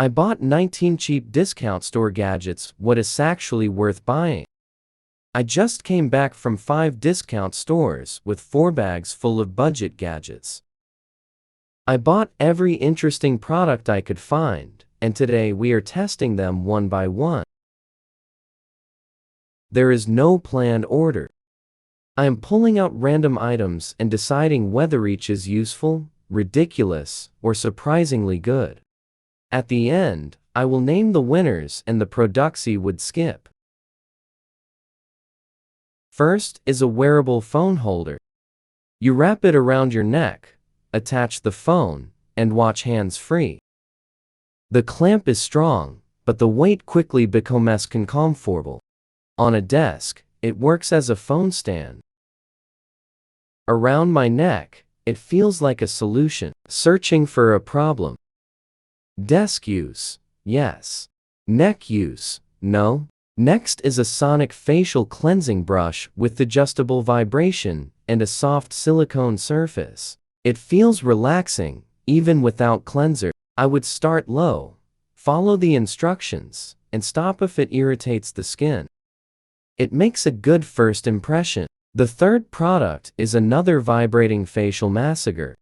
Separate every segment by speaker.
Speaker 1: I bought 19 cheap discount store gadgets. What is actually worth buying? I just came back from 5 discount stores with 4 bags full of budget gadgets. I bought every interesting product I could find, and today we are testing them one by one. There is no planned order. I am pulling out random items and deciding whether each is useful, ridiculous, or surprisingly good. At the end, I will name the winners and the products you would skip. First is a wearable phone holder. You wrap it around your neck, attach the phone, and watch hands-free. The clamp is strong, but the weight quickly becomes uncomfortable. On a desk, it works as a phone stand. Around my neck, it feels like a solution. Searching for a problem. Desk use, yes. Neck use, no. Next is a sonic facial cleansing brush with adjustable vibration and a soft silicone surface. It feels relaxing, even without cleanser. I would start low, follow the instructions, and stop if it irritates the skin. It makes a good first impression. The third product is another vibrating facial massager.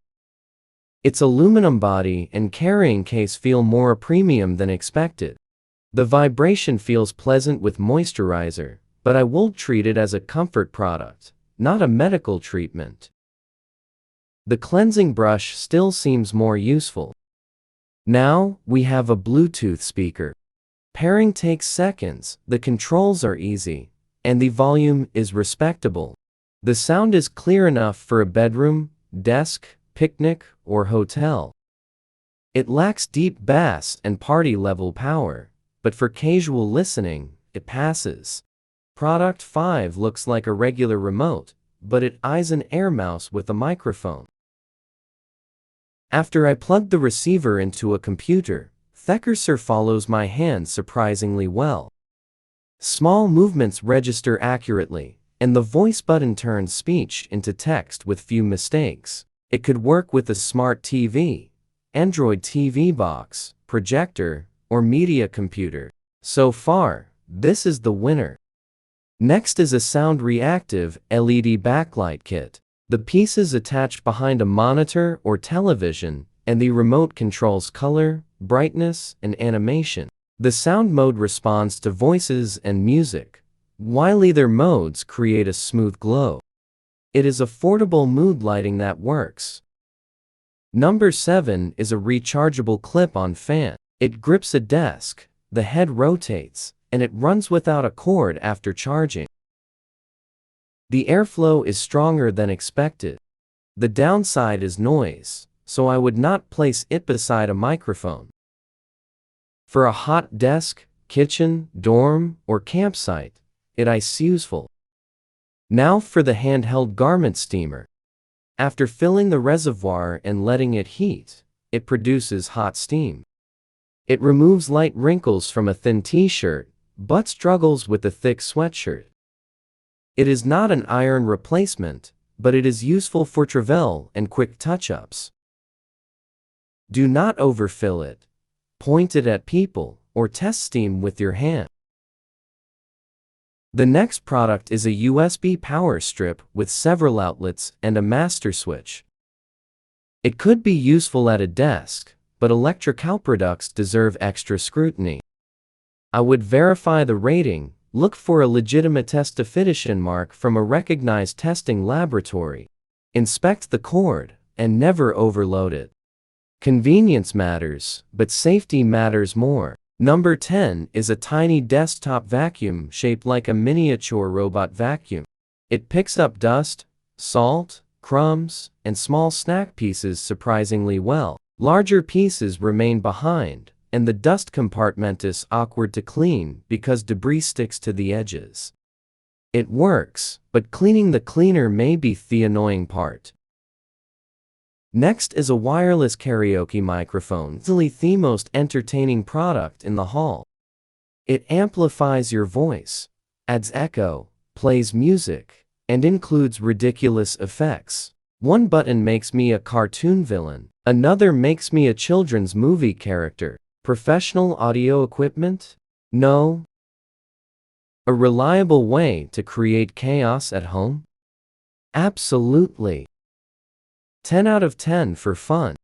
Speaker 1: Its aluminum body and carrying case feel more premium than expected. The vibration feels pleasant with moisturizer, but I will treat it as a comfort product, not a medical treatment. The cleansing brush still seems more useful. Now, we have a Bluetooth speaker. Pairing takes seconds, the controls are easy, and the volume is respectable. The sound is clear enough for a bedroom, desk, picnic, or hotel. It lacks deep bass and party-level power, but for casual listening, it passes. Product 5 looks like a regular remote, but it is an air mouse with a microphone. After I plugged the receiver into a computer, the cursor follows my hand surprisingly well. Small movements register accurately, and the voice button turns speech into text with few mistakes. It could work with a smart TV, Android TV box, projector, or media computer. So far, this is the winner. Next is a sound reactive LED backlight kit. The piece is attached behind a monitor or television, and the remote controls color, brightness, and animation. The sound mode responds to voices and music, while either modes create a smooth glow. It is affordable mood lighting that works. Number 7 is a rechargeable clip-on fan. It grips a desk, the head rotates, and it runs without a cord after charging. The airflow is stronger than expected. The downside is noise, so I would not place it beside a microphone. For a hot desk, kitchen, dorm, or campsite, it is useful. Now for the handheld garment steamer. After filling the reservoir and letting it heat, it produces hot steam. It removes light wrinkles from a thin t-shirt, but struggles with a thick sweatshirt. It is not an iron replacement, but it is useful for travel and quick touch-ups. Do not overfill it. Point it at people, or test steam with your hand. The next product is a USB power strip with several outlets and a master switch. It could be useful at a desk, but electrical products deserve extra scrutiny. I would verify the rating, look for a legitimate testation mark from a recognized testing laboratory, inspect the cord, and never overload it. Convenience matters, but safety matters more. Number 10 is a tiny desktop vacuum shaped like a miniature robot vacuum. It picks up dust, salt, crumbs, and small snack pieces surprisingly well. Larger pieces remain behind, and the dust compartment is awkward to clean because debris sticks to the edges. It works, but cleaning the cleaner may be the annoying part. Next is a wireless karaoke microphone, easily the most entertaining product in the hall. It amplifies your voice, adds echo, plays music, and includes ridiculous effects. One button makes me a cartoon villain, another makes me a children's movie character. Professional audio equipment? No. A reliable way to create chaos at home? Absolutely. 10 out of 10 for fun.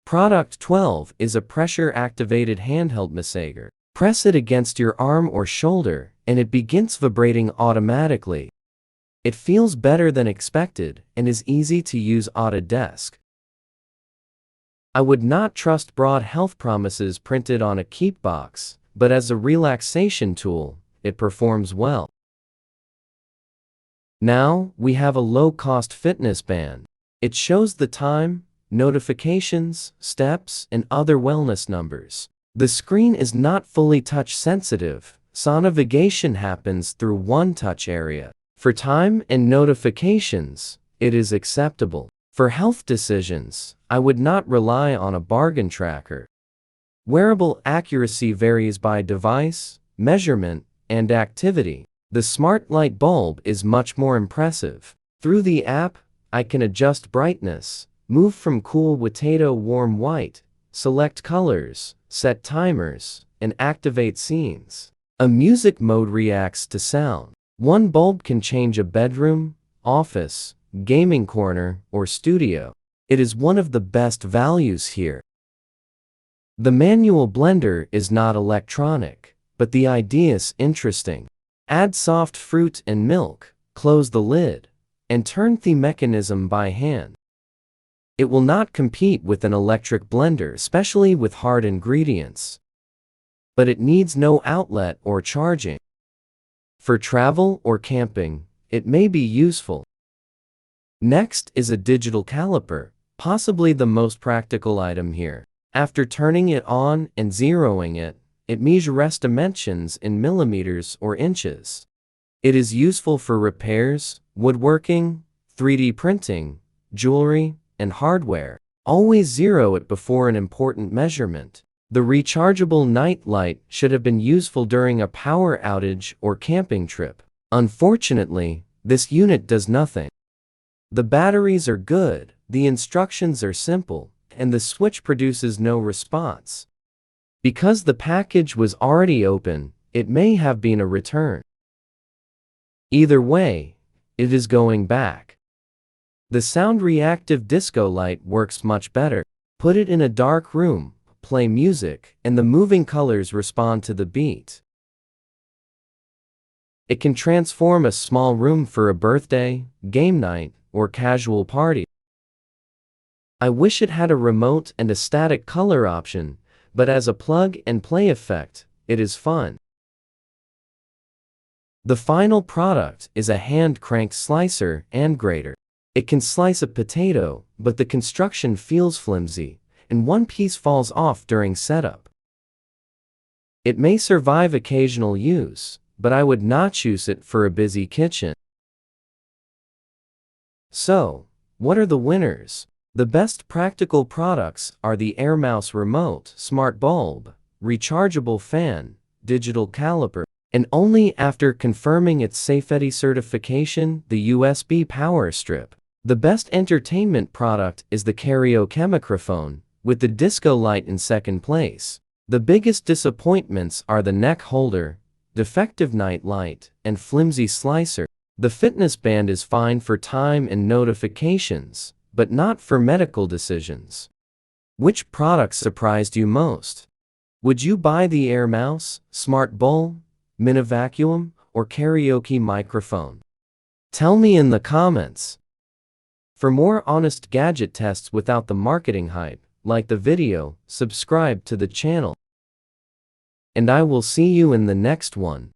Speaker 1: Product 12 is a pressure-activated handheld massager. Press it against your arm or shoulder, and it begins vibrating automatically. It feels better than expected and is easy to use at a desk. I would not trust broad health promises printed on a keep box, but as a relaxation tool, it performs well. Now, we have a low-cost fitness band. It shows the time, notifications, steps, and other wellness numbers. The screen is not fully touch-sensitive, so navigation happens through one touch area. For time and notifications, it is acceptable. For health decisions, I would not rely on a bargain tracker. Wearable accuracy varies by device, measurement, and activity. The smart light bulb is much more impressive. Through the app, I can adjust brightness, move from cool white to warm white, select colors, set timers, and activate scenes. A music mode reacts to sound. One bulb can change a bedroom, office, gaming corner, or studio. It is one of the best values here. The manual blender is not electronic, but the idea is interesting. Add soft fruit and milk, close the lid, and turn the mechanism by hand. It will not compete with an electric blender, especially with hard ingredients. But it needs no outlet or charging. For travel or camping, it may be useful. Next is a digital caliper, possibly the most practical item here. After turning it on and zeroing it, it measures dimensions in millimeters or inches. It is useful for repairs, woodworking, 3D printing, jewelry, and hardware. Always zero it before an important measurement. The rechargeable night light should have been useful during a power outage or camping trip. Unfortunately, this unit does nothing. The batteries are good, the instructions are simple, and the switch produces no response. Because the package was already open, it may have been a return. Either way, it is going back. The sound reactive disco light works much better. Put it in a dark room, play music, and the moving colors respond to the beat. It can transform a small room for a birthday, game night, or casual party. I wish it had a remote and a static color option, but as a plug-and-play effect, it is fun. The final product is a hand-cranked slicer and grater. It can slice a potato, but the construction feels flimsy, and one piece falls off during setup. It may survive occasional use, but I would not use it for a busy kitchen. So, what are the winners? The best practical products are the Air Mouse Remote, Smart Bulb, Rechargeable Fan, Digital Caliper, and only after confirming its safety certification, the USB Power Strip. The best entertainment product is the Karaoke microphone, with the disco light in second place. The biggest disappointments are the neck holder, defective night light, and flimsy slicer. The fitness band is fine for time and notifications, but not for medical decisions. Which product surprised you most? Would you buy the Air Mouse, Smart Bulb, Mini Vacuum, or Karaoke microphone? Tell me in the comments. For more honest gadget tests without the marketing hype, like the video, subscribe to the channel. And I will see you in the next one.